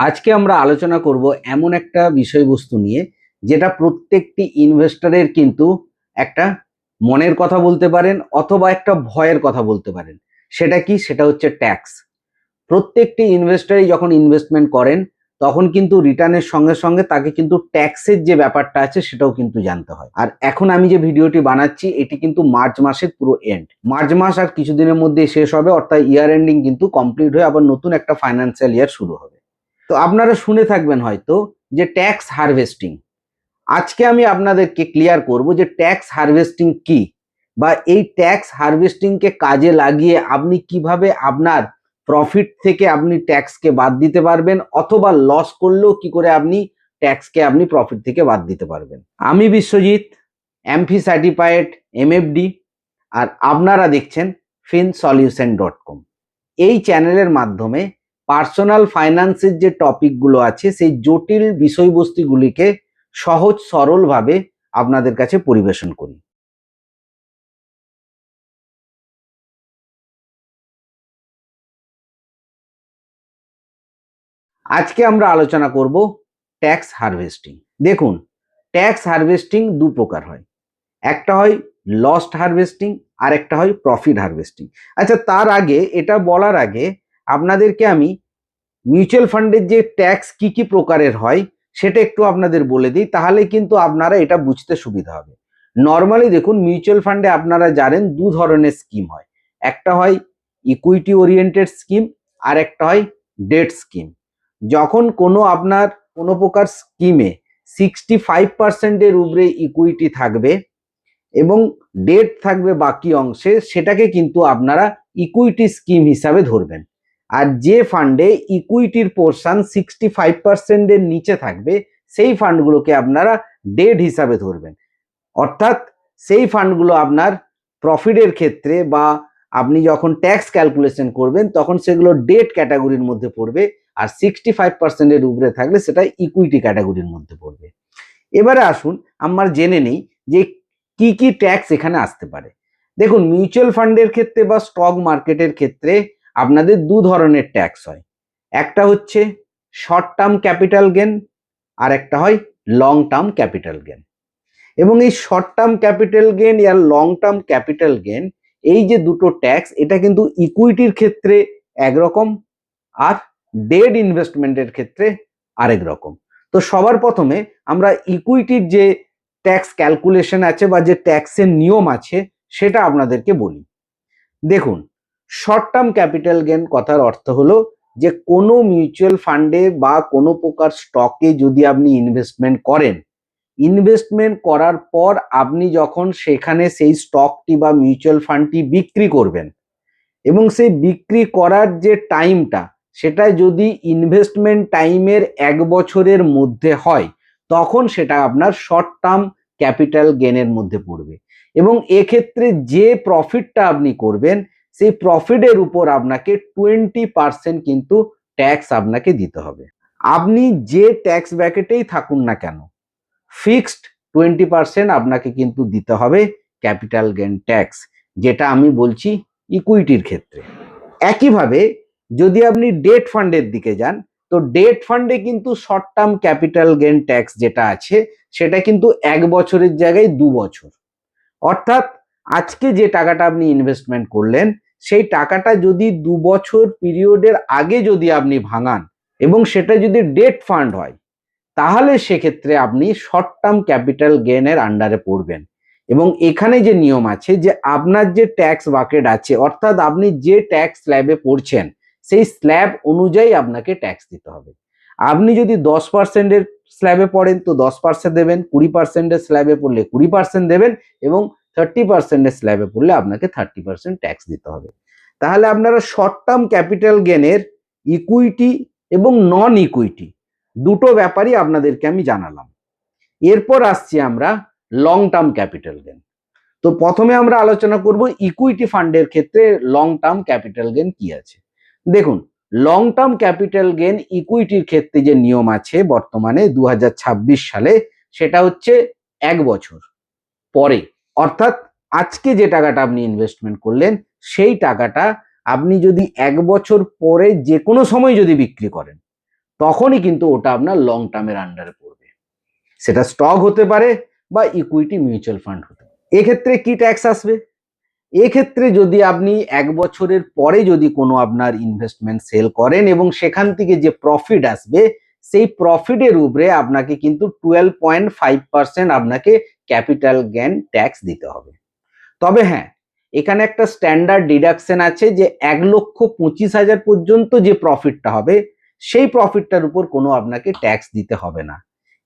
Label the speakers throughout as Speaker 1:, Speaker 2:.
Speaker 1: আজকে আমরা আলোচনা করব এমন একটা বিষয়বস্তু নিয়ে যেটা প্রত্যেকটি ইনভেস্টরের কিন্তু একটা মনের কথা বলতে পারেন অথবা একটা ভয়ের কথা বলতে পারেন। সেটা কি? সেটা হচ্ছে ট্যাক্স। প্রত্যেকটি ইনভেস্টরই যখন ইনভেস্টমেন্ট করেন তখন কিন্তু রিটার্নের সঙ্গে সঙ্গে তাকে কিন্তু ট্যাক্সের যে ব্যাপারটা আছে সেটাও কিন্তু জানতে হয়। আর এখন আমি যে ভিডিওটি বানাচ্ছি এটি কিন্তু মার্চ মাসের পুরো এন্ড। মার্চ মাস আর কিছুদিনের মধ্যে শেষ হবে, অর্থাৎ ইয়ার এন্ডিং কিন্তু কমপ্লিট হয়ে আবার নতুন একটা ফাইন্যান্সিয়াল ইয়ার শুরু হবে। তো আপনারা শুনে থাকবেন হয়তো যে ট্যাক্স হারভেস্টিং। আজকে আমি আপনাদেরকে ক্লিয়ার করব যে ট্যাক্স হারভেস্টিং কি, বা এই ট্যাক্স হারভেস্টিংকে কাজে লাগিয়ে আপনি কিভাবে আপনার প্রফিট থেকে আপনি ট্যাক্সকে বাদ দিতে পারবেন, অথবা লস করলেও কি করে আপনি ট্যাক্সকে আপনি প্রফিট থেকে বাদ দিতে পারবেন। আমি বিশ্বজিৎ, এমফি সার্টিফাইড এমএফডি, আর আপনারা দেখছেন finsolution.com। এই চ্যানেলের মাধ্যমে পার্সোনাল ফাইন্যান্সের যে টপিকগুলো আছে সেই জটিল বিষয়বস্তুগুলিকে সহজ সরলভাবে আপনাদের কাছে পরিবেশন করি। আজকে আমরা আলোচনা করব ট্যাক্স হারভেস্টিং। দেখুন, ট্যাক্স হারভেস্টিং দু প্রকার হয়। একটা হয় লস্ট হারভেস্টিং আর একটা হয় প্রফিট হারভেস্টিং। আচ্ছা, তার আগে এটা বলার আগে আপনাদেরকে আমি মিউচুয়াল ফান্ডের যে ট্যাক্স কি কি প্রকারের হয় সেটা একটু আপনাদের বলে দিই, তাহলে কিন্তু আপনারা এটা বুঝতে সুবিধা হবে। নর্মালি দেখুন, মিউচুয়াল ফান্ডে আপনারা জানেন দু ধরনের স্কিম হয়। একটা হয় ইকুইটি ওরিয়েন্টেড স্কিম, আর একটা হয় ডেট স্কিম। যখন আপনার কোনো প্রকার স্কিমে 65%-এর উপরে ইকুইটি থাকবে এবং ডেট থাকবে বাকি অংশে, সেটাকে কিন্তু আপনারা ইকুইটি স্কিম হিসাবে ধরবেন। আর যে ফান্ডে ইকুইটির পোর্শন 65%-এর নিচে থাকবে সেই ফান্ডগুলোকে আপনারা ডেট হিসাবে ধরবেন। অর্থাৎ সেই ফান্ডগুলো আপনার প্রফিটের ক্ষেত্রে বা আপনি যখন ট্যাক্স ক্যালকুলেশন করবেন তখন সেগুলো ডেট ক্যাটাগরির মধ্যে পড়বে, আর 65%-এর উপরে থাকলে সেটা ইকুইটি ক্যাটাগরির মধ্যে পড়বে। এবারে আসুন আমরা জেনে নিই যে কি কি ট্যাক্স এখানে আসতে পারে। দেখুন, মিউচুয়াল ফান্ডের ক্ষেত্রে বা স্টক মার্কেটের ক্ষেত্রে আপনাদের দু ধরনের ট্যাক্স হয়। একটা হচ্ছে শর্ট টার্ম ক্যাপিটাল গেন, আর একটা হয় লং টার্ম ক্যাপিটাল গেন। এবং এই শর্ট টার্ম ক্যাপিটাল গেন আর লং টার্ম ক্যাপিটাল গেন, এই যে দুটো ট্যাক্স, এটা কিন্তু ইকুইটির ক্ষেত্রে একরকম আর ডেড ইনভেস্টমেন্টের ক্ষেত্রে আরেক রকম। তো সবার প্রথমে আমরা ইকুইটির যে ট্যাক্স ক্যালকুলেশন আছে বা যে ট্যাক্সের নিয়ম আছে সেটা আপনাদেরকে বলি। দেখুন, শর্ট টার্ম ক্যাপিটাল গেন কথার অর্থ হলো যে কোনো মিউচুয়াল ফান্ডে বা কোনো প্রকার স্টকে যদি আপনি ইনভেস্টমেন্ট করেন, ইনভেস্টমেন্ট করার পর আপনি যখন সেখানে সেই স্টকটি বা মিউচুয়াল ফান্ডটি বিক্রি করবেন, এবং সেই বিক্রি করার যে টাইমটা সেটা যদি ইনভেস্টমেন্ট টাইমের 1 বছরের মধ্যে হয় তখন সেটা আপনার শর্ট টার্ম ক্যাপিটাল গেনের মধ্যে পড়বে। এবং এক্ষেত্রে যে প্রফিটটা আপনি করবেন সেই প্রফিটের উপর আপনাকে 20% কিন্তু ট্যাক্স আপনাকে দিতে হবে। আপনি যে ট্যাক্স ব্র্যাকেটেই থাকুন না কেন, ফিক্সড 20% আপনাকে কিন্তু দিতে হবে ক্যাপিটাল গেন ট্যাক্স, যেটা আমি বলছি ইকুইটির ক্ষেত্রে। একইভাবে যদি আপনি ডেট ফান্ডের দিকে যান, তো ডেট ফান্ডে কিন্তু short term capital gain tax যেটা আছে সেটা কিন্তু 1 বছরের জায়গায় 2 বছর। অর্থাৎ আজকে যে টাকাটা আপনি ইনভেস্টমেন্ট করলেন সেই টাকাটা যদি 2 বছর পিরিয়ডের আগে যদি আপনি ভাঙান এবং সেটা যদি ডেট ফান্ড হয়, তাহলে সেক্ষেত্রে আপনি শর্ট টার্ম ক্যাপিটাল গেনের আন্ডারে পড়বেন। এবং এখানে যে নিয়ম আছে যে আপনার যে ট্যাক্স বাকেট আছে, অর্থাৎ আপনি যে ট্যাক্স স্ল্যাবে পড়ছেন সেই স্ল্যাব অনুযায়ী আপনাকে ট্যাক্স দিতে হবে। আপনি যদি 10%-এর স্ল্যাবে পড়েন তো 10% দেবেন, 20%-এর স্ল্যাবে পড়লে 20% দেবেন, এবং 30%-এর স্ল্যাবে পড়লে আপনাকে 30% ট্যাক্স দিতে হবে। তাহলে আপনারা শর্ট টার্ম ক্যাপিটাল গেনের ইকুইটি এবং নন ইকুইটি দুটো ব্যাপারই আপনাদেরকে আমি জানালাম। এরপর আসছি আমরা লং টার্ম ক্যাপিটাল গেন। তো প্রথমে আমরা আলোচনা করব ইকুইটি ফান্ডের ক্ষেত্রে লং টার্ম ক্যাপিটাল গেন কি আছে। দেখুন, লং টার্ম ক্যাপিটাল গেন ইকুইটির ক্ষেত্রে যে নিয়ম আছে বর্তমানে 2026 সালে, সেটা হচ্ছে 1 বছর পরে, অর্থাৎ আজকে যে টাকাটা আপনি ইনভেস্টমেন্ট করলেন সেই টাকাটা আপনি যদি 1 বছর পরে যে কোনো সময় যদি বিক্রি করেন তখনই কিন্তু ওটা আপনার লং টার্মের আন্ডারে পড়বে। সেটা স্টক হতে পারে বা ইকুইটি মিউচুয়াল ফান্ড হতে পারে। এক্ষেত্রে কি ট্যাক্স আসবে? এক্ষেত্রে যদি আপনি 1 বছরের পরে যদি কোনো আপনার ইনভেস্টমেন্ট সেল করেন এবং সেখান থেকে যে প্রফিট আসবে সেই প্রফিটের উপরে আপনাকে কিন্তু 12.5% আপনাকে ক্যাপিটাল গেইন ট্যাক্স দিতে হবে। তবে হ্যাঁ, এখানে একটা স্ট্যান্ডার্ড ডিডাকশন আছে যে 1,25,000 পর্যন্ত যে প্রফিটটা হবে সেই প্রফিটটার উপর কোনো আপনাকে ট্যাক্স দিতে হবে না।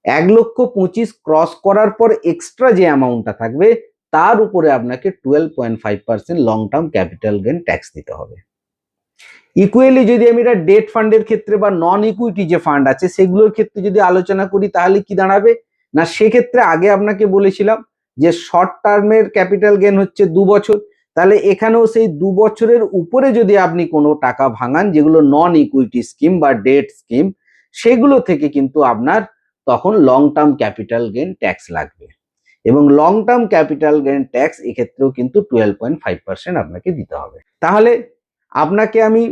Speaker 1: 1,25,000 ক্রস করার পর এক্সট্রা যে অ্যামাউন্টটা থাকবে তার উপরে আপনাকে 12.5% long term capital gain tax দিতে হবে। ইকুয়ালি যদি আমি এটা ডেট ফান্ডের ক্ষেত্রে বা নন ইকুইটি যে ফান্ড আছে সেগুলোর ক্ষেত্রে যদি আলোচনা করি তাহলে কি দাঁড়াবে না, সেক্ষেত্রে আগে আপনাকে বলেছিলাম যে শর্ট টার্মের ক্যাপিটাল গেইন হচ্ছে 2 বছর, তাহলে এখানেও সেই 2 বছরের উপরে যদি আপনি কোনো টাকা ভাঙান যেগুলো নন ইকুইটি স্কিম বা ডেট স্কিম, সেগুলো থেকে কিন্তু আপনার তখন long term capital gain tax লাগবে এবং long term capital gain tax এক্ষেত্রেও কিন্তু 12.5% আপনাকে দিতে হবে। তাহলে আপনাকে আমি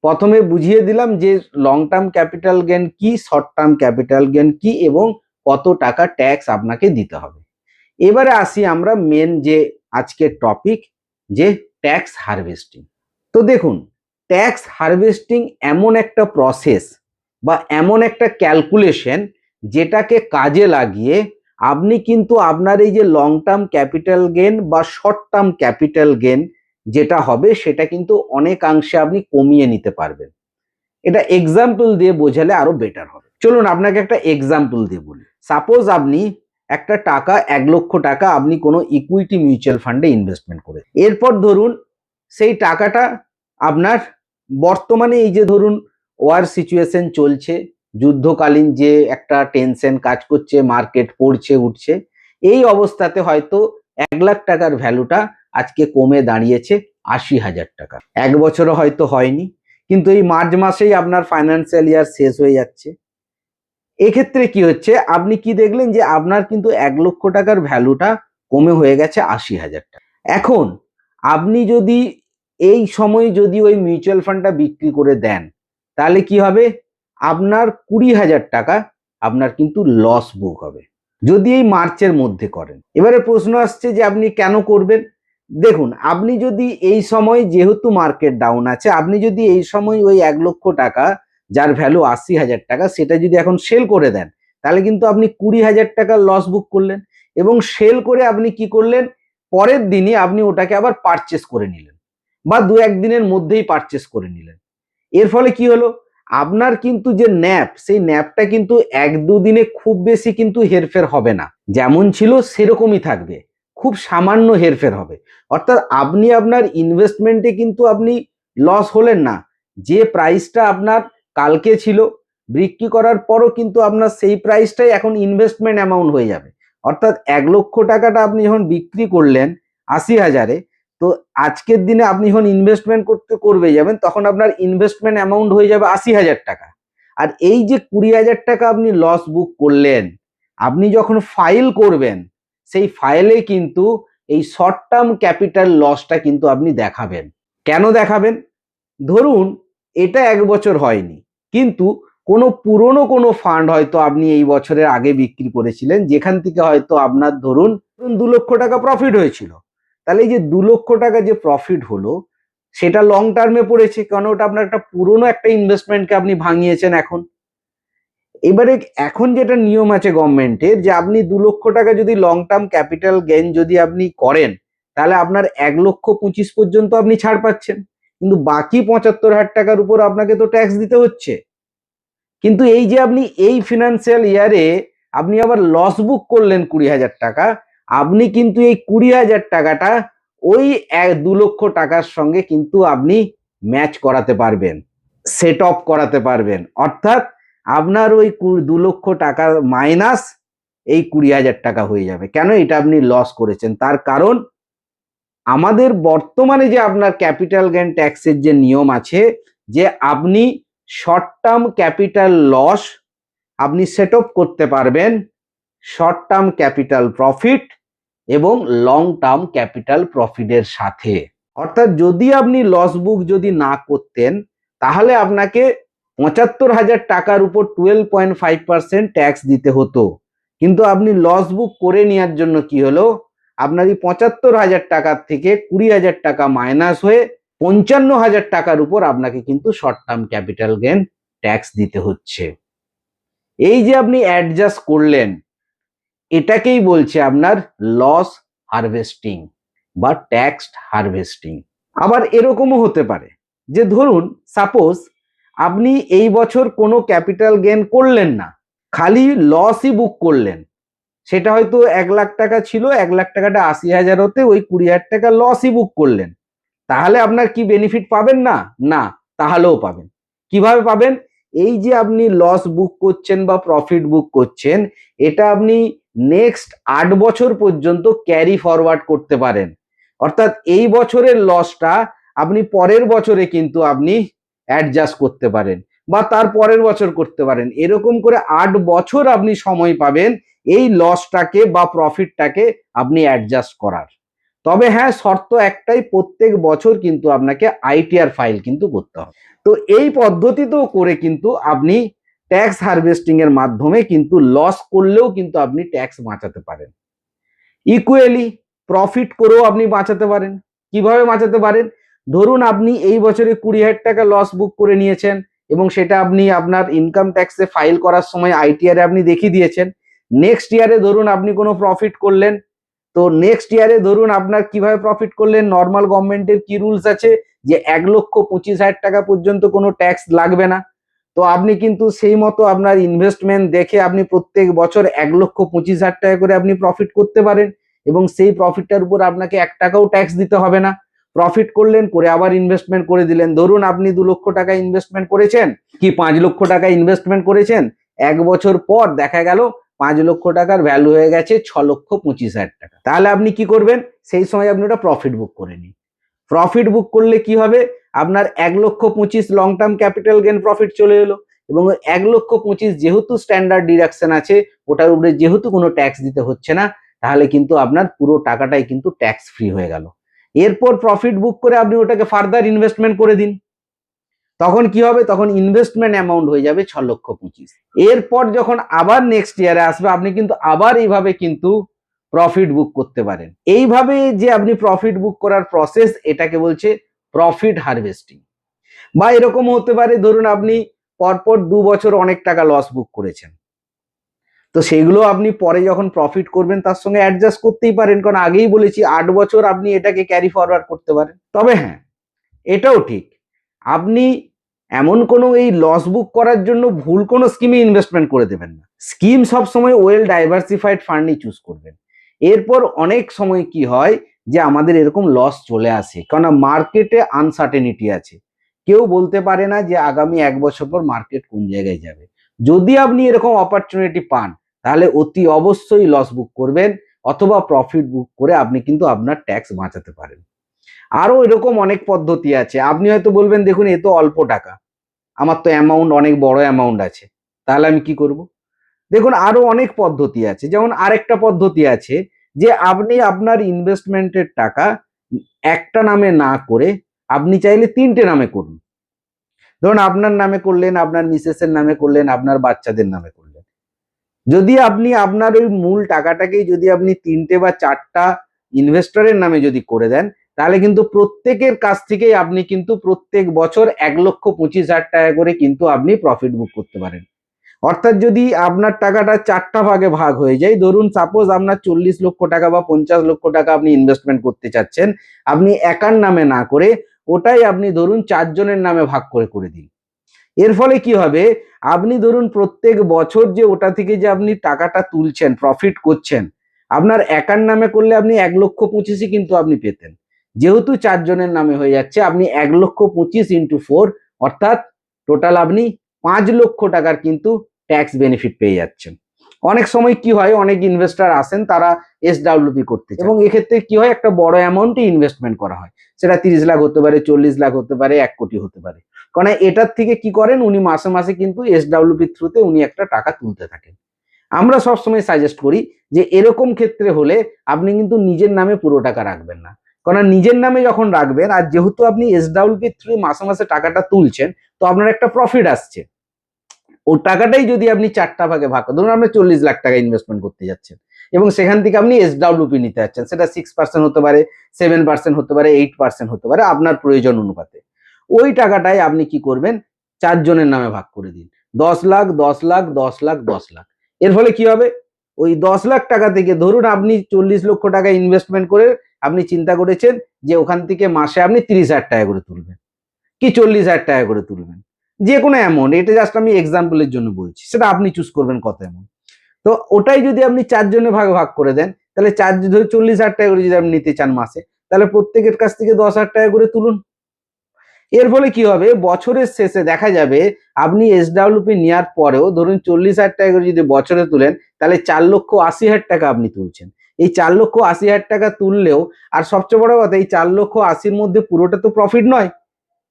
Speaker 1: প্রথমে বুঝিয়ে দিলাম যে লং টার্ম ক্যাপিটাল গেইন কি, শর্ট টার্ম ক্যাপিটাল গেইন কি এবং কত টাকা ট্যাক্স আপনাকে দিতে হবে। এবারে আসি আমরা মেন যে আজকের টপিক, যে ট্যাক্স হারভেস্টিং। তো দেখুন, ট্যাক্স হারভেস্টিং এমন একটা প্রসেস বা এমন একটা ক্যালকুলেশন যেটাকে কাজে লাগিয়ে আপনি কিন্তু আপনার এই যে লং টার্ম ক্যাপিটাল গেইন বা শর্ট টার্ম ক্যাপিটাল গেইন যেটা হবে সেটা কিন্তু অনেকাংশে আপনি কমিয়ে নিতে পারবেন। এটা এক্সাম্পল দিয়ে বোঝালে আরো বেটার হবে। চলুন আপনাকে একটা এক্সাম্পল দিয়ে বলি। সাপোজ আপনি একটা টাকা 1 লক্ষ টাকা আপনি কোনো ইকুইটি মিউচুয়াল ফান্ডে ইনভেস্টমেন্ট করে, এরপর ধরুন সেই টাকাটা আপনার বর্তমানে এই যে ধরুন ওয়ার সিচুয়েশন চলছে, যুদ্ধকালীন যে একটা টেনশন কাজ করছে, মার্কেট পড়ছে উঠছে, এই অবস্থাতে হয়তো 1 লাখ টাকার ভ্যালুটা আজকে কমে দাঁড়িয়েছে 80,000 টাকা। 1 বছরও হয়তো হয়নি, কিন্তু এই মার্চ মাসেই আপনার ফাইন্যান্সিয়াল ইয়ার শেষ হয়ে যাচ্ছে। এক্ষেত্রে কি হচ্ছে, আপনি কি দেখলেন যে আপনার কিন্তু 1 লক্ষ টাকার ভ্যালুটা কমে হয়ে গেছে 80,000 টাকা। এখন আপনি যদি এই সময় যদি ওই মিউচুয়াল ফান্ডটা বিক্রি করে দেন তাহলে কি হবে, আপনার 20,000 টাকা আপনার কিন্তু লস বুক হবে যদি এই মার্চের মধ্যে করেন। এবারে প্রশ্ন আসছে যে আপনি কেন করবেন। দেখুন, আপনি যদি এই সময় যেহেতু মার্কেট ডাউন আছে, আপনি যদি এই সময় ওই 1 লক্ষ টাকা যার ভ্যালু 80,000 টাকা সেটা যদি এখন সেল করে দেন তাহলে কিন্তু আপনি 20,000 টাকা লস বুক করলেন এবং সেল করে আপনি কি করলেন, পরের দিনই আপনি ওটাকে আবার পারচেস করে নিলেন বা 2-1 দিনের মধ্যেই পারচেস করে নিলেন। এর ফলে কি হলো, আপনার কিন্তু যে ন্যাপ সেই ন্যাপটা কিন্তু 1-2 দিনে খুব বেশি কিন্তু হেরফের হবে না, যেমন ছিল সেরকমই থাকবে, খুব সামান্য হেরফের হবে। অর্থাৎ আপনি আপনার ইনভেস্টমেন্টে কিন্তু আপনি লস হলেন না, যে প্রাইসটা আপনার কালকে ছিল বিক্রি করার পরও কিন্তু আপনার সেই প্রাইসটাই এখন ইনভেস্টমেন্ট অ্যামাউন্ট হয়ে যাবে। অর্থাৎ 1 লক্ষ টাকাটা আপনি যখন বিক্রি করলেন 80,000-এ, তো আজকের দিনে আপনি যখন ইনভেস্টমেন্ট করবে যাবেন তখন আপনার ইনভেস্টমেন্ট অ্যামাউন্ট হয়ে যাবে 80,000 টাকা। আর এই যে 20,000 টাকা আপনি লস বুক করলেন, আপনি যখন ফাইল করবেন সেই ফাইলে কিন্তু এই শর্ট টার্ম ক্যাপিটাল লসটা কিন্তু আপনি দেখাবেন। কেন দেখাবেন? ধরুন এটা 1 বছর হয়নি, কিন্তু কোনো পুরনো কোনো ফান্ড হয়তো আপনি এই বছরের আগে বিক্রি করেছিলেন যেখান থেকে হয়তো আপনার ধরুন 2 লক্ষ টাকা প্রফিট হয়েছিল। তাহলে এই যে 2 লক্ষ টাকা যে প্রফিট হলো সেটা লং টার্মে পড়েছে, কারণ ওটা আপনার একটা পুরনো একটা ইনভেস্টমেন্টকে আপনি ভাঙিয়েছেন এখন। এবারে এখন যেটা নিয়ম আছে গভর্নমেন্টের, যে আপনি 2 লক্ষ টাকা যদি লং টার্ম ক্যাপিটাল গেইন যদি আপনি করেন তাহলে আপনার 1,25,000 পর্যন্ত আপনি ছাড় পাচ্ছেন, কিন্তু বাকি 75,000 টাকার উপর আপনাকে তো ট্যাক্স দিতে হচ্ছে। কিন্তু এই যে আপনি এই ফিনান্সিয়াল ইয়ারে আপনি আবার লস বুক করলেন 20,000 টাকা, আপনি কিন্তু এই 20,000 টাকাটা ওই 2 লক্ষ টাকার সঙ্গে কিন্তু আপনি ম্যাচ করাতে পারবেন, সেট অফ করাতে পারবেন। অর্থাৎ আপনার ওই 2 লক্ষ টাকা মাইনাস এই 20,000 টাকা হয়ে যাবে। কেন? এটা আপনি লস করেছেন। তার কারণ আমাদের বর্তমানে যে আপনার ক্যাপিটাল গেইন ট্যাক্সের যে নিয়ম আছে, যে আপনি শর্ট টার্ম ক্যাপিটাল লস আপনি সেট অফ করতে পারবেন শর্ট টার্ম ক্যাপিটাল প্রফিট এবং লং টার্ম ক্যাপিটাল প্রফিটের সাথে। অর্থাৎ যদি আপনি লস বুক যদি না করতেন তাহলে আপনাকে ৭৫,০০০ টাকার উপর 12.5% ট্যাক্স দিতে হতো, কিন্তু আপনি লস বুক করে নেওয়ার জন্য কি হলো, আপনার এই ৭৫,০০০ টাকার থেকে ২০,০০০ টাকা মাইনাস হয়ে ৫৫,০০০ টাকার উপর আপনাকে কিন্তু short term capital gain tax দিতে হচ্ছে। এই যে আপনি অ্যাডজাস্ট করলেন, এটাকেই বলছে আপনার লস হারভেস্টিং বা ট্যাক্স হারভেস্টিং। আবার এরকমও হতে পারে যে ধরুন সাপোজ আপনি এই বছর কোনো ক্যাপিটাল গেন করলেন না, খালি লসই বুক করলেন, সেটা হয়তো ১,০০,০০০ টাকা ছিল, ১,০০,০০০ টাকাটা ৮০,০০০ হতে ওই ২০,০০০ টাকা লসই বুক করলেন, তাহলে আপনার কি বেনিফিট পাবেন না? না, তাহলেও পাবেন। কিভাবে পাবেন? এই যে আপনি লস বুক করছেন বা প্রফিট বুক করছেন, এটা আপনি নেক্সট ৮ বছর পর্যন্ত ক্যারি ফরওয়ার্ড করতে পারেন। অর্থাৎ এই বছরের লসটা আপনি পরের বছরে কিন্তু আপনি অ্যাডজাস্ট করতে পারেন বা তার পরের বছর করতে পারেন। এরকম করে ৮ বছর আপনি সময় পাবেন এই লসটাকে বা প্রফিটটাকে আপনি অ্যাডজাস্ট করার। তবে হ্যাঁ, শর্ত একটাই, প্রত্যেক বছর কিন্তু আপনাকে আইটিআর ফাইল কিন্তু করতে হবে। তো এই পদ্ধতিতেও করে কিন্তু আপনি ট্যাক্স হারভেস্টিং এর মাধ্যমে কিন্তু লস করলেও কিন্তু আপনি ট্যাক্স বাঁচাতে পারেন। ইকুয়ালি প্রফিট করেও আপনি বাঁচাতে পারেন। কিভাবে বাঁচাতে পারেন? ধরুন আপনি এই বছরে ২০,০০০ টাকা লস বুক করে নিয়েছেন এবং সেটা আপনি আপনার ইনকাম ট্যাক্সে ফাইল করার সময় আইটিআর আপনি দেখিয়ে দিয়েছেন। নেক্সট ইয়ারে ধরুন আপনি কোনো প্রফিট করলেন, তো নেক্সট ইয়ারে ধরুন আপনার কিভাবে প্রফিট করলেন, নর্মাল গভর্নমেন্টের কি রুলস আছে যে ১,২৫,০০০ টাকা পর্যন্ত কোনো ট্যাক্স লাগবে না। তো আপনি কিন্তু সেই মতো আপনার ইনভেস্টমেন্ট দেখে আপনি প্রত্যেক বছর ১,২৫,০০০ টাকা করে আপনি প্রফিট করতে পারেন এবং সেই প্রফিটটার উপর আপনাকে ১ টাকাও ট্যাক্স দিতে হবে না। প্রফিট করলেন, করে আবার ইনভেস্টমেন্ট করে দিলেন। ধরুন আপনি ২,০০,০০০ টাকা ইনভেস্টমেন্ট করেছেন কি ৫,০০,০০০ টাকা ইনভেস্টমেন্ট করেছেন, ১ বছর পর দেখা গেল ৫,০০,০০০ টাকার ভ্যালু হয়ে গেছে ৬,২৫,০০০ টাকা। তাহলে আপনি কি করবেন? সেই সময় আপনি ওটা প্রফিট বুক করে নিন। প্রফিট বুক করলে কি হবে, আপনার ১,২৫,০০০ long term capital gain profit চলে এলো এবং ১,২৫,০০০ যেহেতু স্ট্যান্ডার্ড ডিডাকশন আছে, ওটার উপরে যেহেতু কোনো ট্যাক্স দিতে হচ্ছে না, তাহলে কিন্তু আপনার পুরো টাকাটাই কিন্তু ট্যাক্স ফ্রি হয়ে গেল। এরপর প্রফিট বুক করে আপনি ওটাকে ফার্দার ইনভেস্টমেন্ট করে দিন, তখন কি হবে, তখন ইনভেস্টমেন্ট অ্যামাউন্ট হয়ে যাবে ৬,২৫,০০০। এরপর যখন আবার নেক্সট ইয়ারে আসবে, আপনি কিন্তু আবার এইভাবে কিন্তু প্রফিট বুক করতে পারেন। এইভাবে যে আপনি প্রফিট বুক করার প্রসেস, এটাকে বলছে প্রফিট হারভেস্টিং। বা এরকম হতে পারে ধরুন আপনি পরপর ২ বছর অনেক টাকা লস বুক করেছেন, তো সেগুলো আপনি পরে যখন প্রফিট করবেন তার সঙ্গে অ্যাডজাস্ট করতেই পারেন, কারণ আগেই বলেছি ৮ বছর আপনি এটাকে ক্যারি ফরওয়ার্ড করতে পারেন। তবে হ্যাঁ, এটাও ঠিক, আপনি এমন কোনো এই লস বুক করার জন্য ভুল কোনো স্কিমে ইনভেস্টমেন্ট করে দেবেন না। স্কিম সবসময় ওয়েল ডাইভার্সিফাইড ফান্ডই চুজ করবেন। এরপর অনেক সময় কি হয় যে আমাদের এরকম লস চলে আসে, কারণ মার্কেটে আনসার্টেনিটি আছে, কেউ বলতে পারে না যে আগামী ১ বছর পর মার্কেট কোন জায়গায় যাবে। যদি আপনি এরকম অপরচুনিটি পান, তাহলে অতি অবশ্যই লস বুক করবেন অথবা প্রফিট বুক করে আপনি কিন্তু আপনার ট্যাক্স বাঁচাতে পারেন। আরো এরকম অনেক পদ্ধতি আছে। আপনি হয়তো বলবেন দেখুন এ তো অল্প টাকা, আমার তো অ্যামাউন্ট অনেক বড় অ্যামাউন্ট আছে, তাহলে আমি কি করব? দেখুন আরো অনেক পদ্ধতি আছে। যেমন আরেকটা পদ্ধতি আছে যে আপনি আপনার ইনভেস্টমেন্টের টাকা একটা নামে না করে আপনি চাইলে ৩টে নামে করুন। ধরুন আপনার নামে করলেন, আপনার মিসেসের নামে করলেন, আপনার বাচ্চাদের নামে করলেন। যদি আপনি আপনার ওই মূল টাকাটাকেই যদি আপনি ৩টে বা ৪টা ইনভেস্টরের নামে যদি করে দেন, তাহলে কিন্তু প্রত্যেকের কাছ থেকেই আপনি কিন্তু প্রত্যেক বছর ১,২৫,০০০ টাকা করে কিন্তু আপনি প্রফিট বুক করতে পারেন। অর্থাৎ যদি আপনার টাকাটা ৪টা ভাগে ভাগ হয়ে যায়, ধরুন সাপোজ আপনার ৪০,০০,০০০ টাকা বা ৫০,০০,০০০ টাকা আপনি ইনভেস্টমেন্ট করতে চাচ্ছেন, আপনি একার নামে না করে ওটাই আপনি ধরুন ৪ জনের নামে ভাগ করে দিন। এর ফলে কি হবে, আপনি ধরুন প্রত্যেক বছর যে ওটা থেকে যে আপনি টাকাটা তুলছেন, প্রফিট করছেন, আপনার একার নামে করলে আপনি ১,২৫,০০০ কিন্তু আপনি পেতেন। যেহেতু ৪ জনের নামে হয়ে যাচ্ছে, আপনি ১,২৫,০০০ ইন্টু 4 অর্থাৎ টোটাল আপনি ৫,০০,০০০ টাকার কিন্তু ট্যাক্স বেনিফিট পেয়ে যাচ্ছেন। অনেক সময় কি হয়, অনেক ইনভেস্টর আসেন তারা এসডব্লিউপি করতে চায় এবং এক্ষেত্রে কি হয়, একটা বড় অ্যামাউন্টে ইনভেস্টমেন্ট করা হয়, সেটা ৩০ লাখ হতে পারে, ৪০ লাখ হতে পারে, ১ কোটি হতে পারে। কারণ এটার থেকে কি করেন, উনি মাসে মাসে কিন্তু এসডব্লিউপির থ্রুতে উনি একটা টাকা তুলতে থাকেন। আমরা সবসময় সাজেস্ট করি যে এরকম ক্ষেত্রে হলে আপনি কিন্তু নিজের নামে পুরো টাকা রাখবেন না, কারণ নিজের নামে যখন রাখবেন, আর যেহেতু আপনি এসডব্লিউপি থ্রু মাসে মাসে টাকাটা তুলছেন, তো আপনার একটা প্রফিট আসছে। ও টাকাটাই যদি আপনি 4টা ভাগে ভাগ করেন, ধরুন আপনি 40 লাখ টাকা ইনভেস্টমেন্ট করতে যাচ্ছেন এবং সেখান থেকে আপনি এসডব্লিউপি নিতে যাচ্ছেন, সেটা 6% হতে পারে, 7% হতে পারে, 8% হতে পারে, আপনার প্রয়োজন অনুপাতে। ওই টাকাটাই আপনি কি করবেন, 4 জনের নামে ভাগ করে দিন, 10 লাখ, 10 লাখ, 10 লাখ, 10 লাখ। এর ফলে কি হবে, ওই 10 লাখ টাকা থেকে ধরুন আপনি 40 লক্ষ টাকা ইনভেস্টমেন্ট করে আপনি চিন্তা করেছেন যে ওখান থেকে মাসে আপনি 30,000 টাকা করে তুলবেন কি 40,000 টাকা করে তুলবেন, যে কোনো অ্যামাউন্ট, এটা জাস্ট আমি এক্সাম্পলের জন্য বলছি, সেটা আপনি চুজ করবেন কত অ্যামাউন্ট। তো ওটাই যদি আপনি 4 জনে ভাগ ভাগ করে দেন, তাহলে 4 ধরে 40,000 টাকা করে যদি আপনি নিতে চান মাসে, তাহলে প্রত্যেকের কাছ থেকে 10,000 টাকা করে তুলুন। এর ফলে কি হবে, বছরের শেষে দেখা যাবে আপনি এসডব্লিউপি নেওয়ার পরেও ধরুন 40,000 টাকা করে যদি বছরে তুলেন, তাহলে 4,80,000 টাকা আপনি তুলছেন। এই 4,80,000 টাকা তুললেও, আর সবচেয়ে বড় কথা, এই 4,80,000 মধ্যে পুরোটা তো প্রফিট নয়।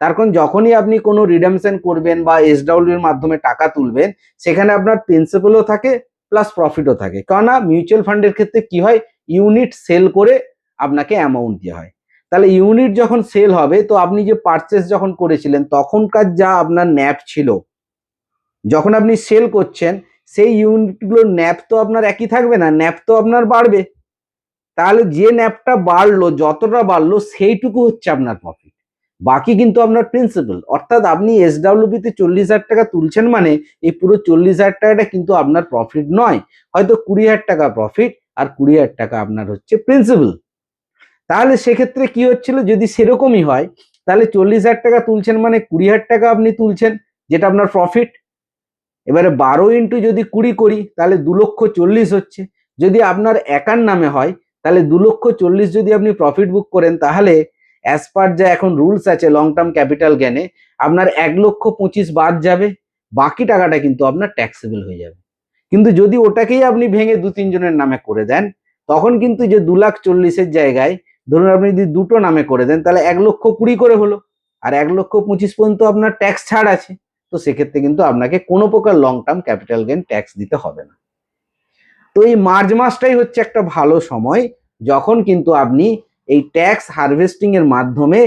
Speaker 1: তার কারণ যখনই আপনি কোনো রিডেমশন করবেন বা এসডব্লিউর মাধ্যমে টাকা তুলবেন, সেখানে আপনার প্রিন্সিপালও থাকে প্লাস প্রফিটও থাকে। কেননা মিউচুয়াল ফান্ডের ক্ষেত্রে কি হয়, ইউনিট সেল করে আপনাকে অ্যামাউন্ট দেওয়া হয়। তাহলে ইউনিট যখন সেল হবে, তো আপনি যে পারচেস যখন করেছিলেন তখনকার যা আপনার ন্যাপ ছিল, যখন আপনি সেল করছেন সেই ইউনিটগুলোর ন্যাপ তো আপনার একই থাকবে না, ন্যাপ তো আপনার বাড়বে। তাহলে যে ন্যাপটা বাড়লো, যতটা বাড়লো সেইটুকু হচ্ছে আপনার প্রফিট, বাকি কিন্তু আপনার প্রিন্সিপাল। অর্থাৎ আপনি এসডব্লিউপি তে 40,000 টাকা তুলছেন মানে এই পুরো 40,000 টাকাটা কিন্তু আপনার প্রফিট নয়, হয়তো 20,000 টাকা প্রফিট আর 20,000 টাকা আপনার হচ্ছে প্রিন্সিপাল। তাহলে সেক্ষেত্রে কি হচ্ছিল, যদি সেরকমই হয় তাহলে 40,000 টাকা তুলছেন মানে 20,000 টাকা আপনি তুলছেন, যেটা আপনার প্রফিট। এবারে 12 ইন্টু যদি 20 করি তাহলে 2,40,000 হচ্ছে। যদি আপনার একার নামে হয় তাহলে 2,40,000 যদি আপনি প্রফিট বুক করেন, তাহলে অ্যাজ পার যা এখন রুলস আছে লং টার্ম ক্যাপিটাল গেনে, আপনার 1,25,000 বাদ যাবে, বাকি টাকাটা কিন্তু আপনার ট্যাক্সেবল হয়ে যাবে। কিন্তু যদি ওটাকেই আপনি ভেঙে 2-3 জনের নামে করে দেন, তখন কিন্তু যে 2,40,000-এর জায়গায় ধরুন আপনি যদি দুটো নামে করে দেন, তাহলে 1,20,000 করে হলো, আর 1,25,000 পর্যন্ত আপনার ট্যাক্স ছাড় আছে। তো সেক্ষেত্রে কিন্তু আপনাকে কোনো প্রকার long term capital gain tax দিতে হবে না। তো এই মার্চ মাসটাই হচ্ছে একটা ভালো সময়, যখন কিন্তু আপনি এই ট্যাক্স হারভেস্টিং এর মাধ্যমে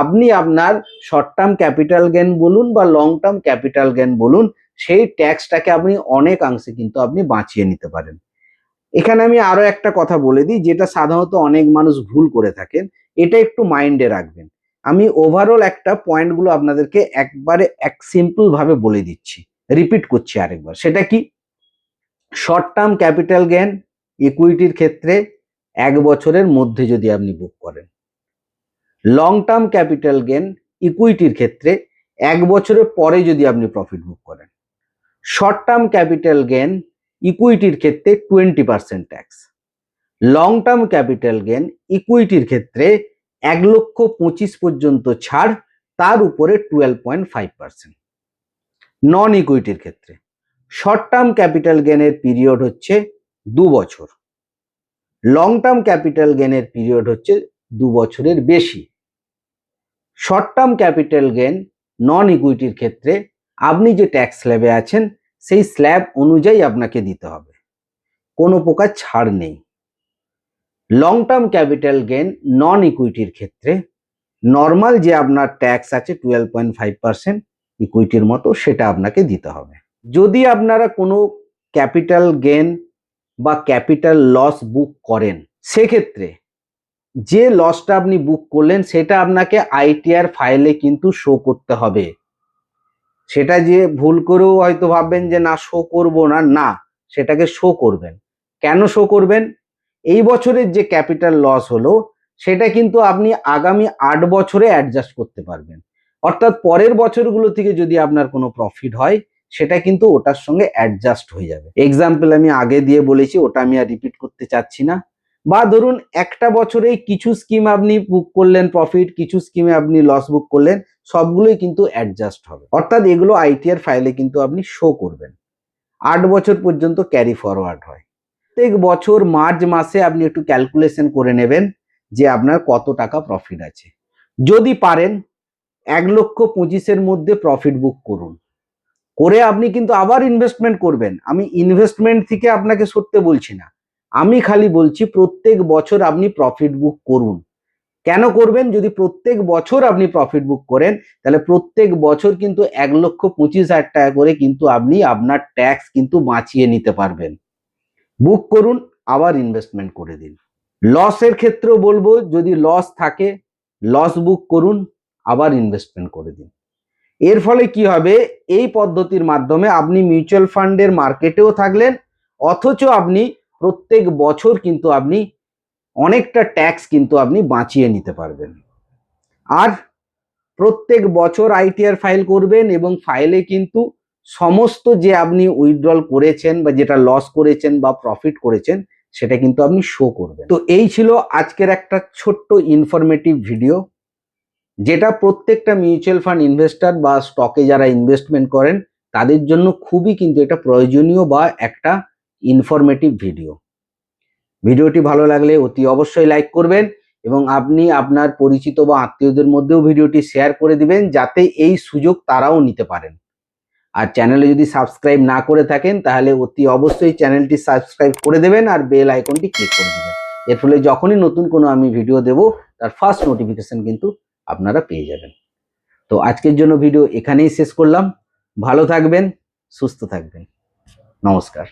Speaker 1: আপনি আপনার শর্ট টার্ম ক্যাপিটাল গেইন বলুন বা লং টার্ম ক্যাপিটাল গেইন বলুন, সেই ট্যাক্সটাকে আপনি অনেকাংশে কিন্তু আপনি বাঁচিয়ে নিতে পারেন। এখানে আমি আরো একটা কথা বলে দিই, যেটা সাধারণত অনেক মানুষ ভুল করে থাকেন, এটা একটু মাইন্ডে রাখবেন। আমি ওভারঅল একটা পয়েন্টগুলো আপনাদেরকে একবারে সিম্পল ভাবে বলে দিচ্ছি, রিপিট করছি আরেকবার। সেটা কি, শর্ট টার্ম ক্যাপিটাল গেইন ইকুইটির ক্ষেত্রে 1 বছরের মধ্যে যদি আপনি বুক করেন, লং টার্ম ক্যাপিটাল গেইন ইকুইটির ক্ষেত্রে 1 বছরের পরে যদি আপনি প্রফিট বুক করেন, শর্ট টার্ম ক্যাপিটাল গেইন ইকুইটির ক্ষেত্রে 20% tax, long term capital gain ইকুইটির ক্ষেত্রে 1,25,000 পর্যন্ত ছাড়, তার উপরে 12.5%। নন ইকুইটির ক্ষেত্রে শর্ট টার্ম ক্যাপিটাল গেইনের পিরিয়ড হচ্ছে 2 বছর, লং টার্ম ক্যাপিটাল গেইনের পিরিয়ড হচ্ছে 2 বছরের বেশি। শর্ট টার্ম ক্যাপিটাল গেইন নন ইকুইটির ক্ষেত্রে আপনি যে ট্যাক্স স্ল্যাবে আছেন সেই স্ল্যাব অনুযায়ী আপনাকে দিতে হবে, কোনো প্রকার ছাড় নেই। লং টার্ম ক্যাপিটাল গেইন নন ইকুইটির ক্ষেত্রে নর্মাল যে আপনার ট্যাক্স আছে 12.5% ইকুইটির মতো, সেটা আপনাকে দিতে হবে। যদি আপনারা কোনো ক্যাপিটাল গেইন বা ক্যাপিটাল লস বুক করেন, সেক্ষেত্রে যে লসটা আপনি বুক করলেন সেটা আপনাকে আইটিআর ফাইলে কিন্তু শো করতে হবে। সেটা যে ভুল করেও হয়তো ভাববেন যে না শো করব না, না, সেটাকে শো করবেন। কেন শো করবেন, এই বছরের যে ক্যাপিটাল লস হলো সেটা কিন্তু আপনি আগামী 8 বছরে অ্যাডজাস্ট করতে পারবেন। অর্থাৎ পরের বছরগুলো থেকে যদি আপনার কোনো প্রফিট হয়, সেটা কিন্তু ওটার সঙ্গে অ্যাডজাস্ট হয়ে যাবে। এক্সাম্পল আমি আগে দিয়ে বলেছি, ওটা আমি আর রিপিট করতে চাচ্ছি না। বা ধরুন একটা বছরেই কিছু স্কিম আপনি বুক করলেন প্রফিট, কিছু স্কিমে আপনি লস বুক করলেন, সবগুলোই কিন্তু অ্যাডজাস্ট হবে। অর্থাৎ এগুলো আইটিআর ফাইলে কিন্তু আপনি শো করবেন। 8 বছর পর্যন্ত ক্যারি ফরওয়ার্ড হয়। প্রত্যেক বছর মার্চ মাসে আপনি একটু ক্যালকুলেশন করে নেবেন যে আপনার কত টাকা প্রফিট আছে। যদি পারেন 1,25,000-এর মধ্যে প্রফিট বুক করুন, করে আপনি কিন্তু আবার ইনভেস্টমেন্ট করবেন। আমি ইনভেস্টমেন্ট থেকে আপনাকে সরতে বলছি না, আমি খালি বলছি প্রত্যেক বছর আপনি প্রফিট বুক করুন। কেন করবেন? যদি প্রত্যেক বছর আপনি প্রফিট বুক করেন তাহলে প্রত্যেক বছর কিন্তু 1,25,000 টাকা করে কিন্তু আপনি আপনার ট্যাক্স কিন্তু বাঁচিয়ে নিতে পারবেন। বুক করুন, আবার ইনভেস্টমেন্ট করে দিন। লসের ক্ষেত্রেও বলবো, যদি লস থাকে লস বুক করুন, আবার ইনভেস্টমেন্ট করে দিন। এর ফলে কি হবে, এই পদ্ধতির মাধ্যমে আপনি মিউচুয়াল ফান্ডের মার্কেটেও থাকলেন, অথচ আপনি প্রত্যেক বছর কিন্তু আপনি অনেকটা ট্যাক্স কিন্তু আপনি বাঁচিয়ে নিতে পারবেন। আর প্রত্যেক বছর আইটিআর ফাইল করবেন এবং ফাইলে কিন্তু সমস্ত যে আপনি উইথড্রল করেছেন বা যেটা লস করেছেন বা প্রফিট করেছেন সেটা কিন্তু আপনি শো করবেন। তো এই ছিল আজকের একটা ছোট্ট ইনফরমেটিভ ভিডিও, যেটা প্রত্যেকটা মিউচুয়াল ফান্ড ইনভেস্টর বা স্টকে যারা ইনভেস্টমেন্ট করেন তাদের জন্য খুবই কিন্তু এটা প্রয়োজনীয় বা একটা ইনফরমেটিভ ভিডিও। ভিডিওটি ভালো লাগলে অতি অবশ্যই লাইক করবেন এবং আপনি আপনার পরিচিত বা আত্মীয়দের মধ্যেও ভিডিওটি শেয়ার করে দিবেন, যাতে এই সুযোগ তারাও নিতে পারেন। আর চ্যানেলে যদি সাবস্ক্রাইব না করে থাকেন তাহলে অতি অবশ্যই চ্যানেলটি সাবস্ক্রাইব করে দেবেন আর বেল আইকনটি ক্লিক করে দেবেন। এর ফলে যখনই নতুন কোনো আমি ভিডিও দেব তার ফার্স্ট নোটিফিকেশন কিন্তু আপনারা পেয়ে যাবেন। তো আজকের জন্য ভিডিও এখানেই শেষ করলাম। ভালো থাকবেন, সুস্থ থাকবেন। নমস্কার।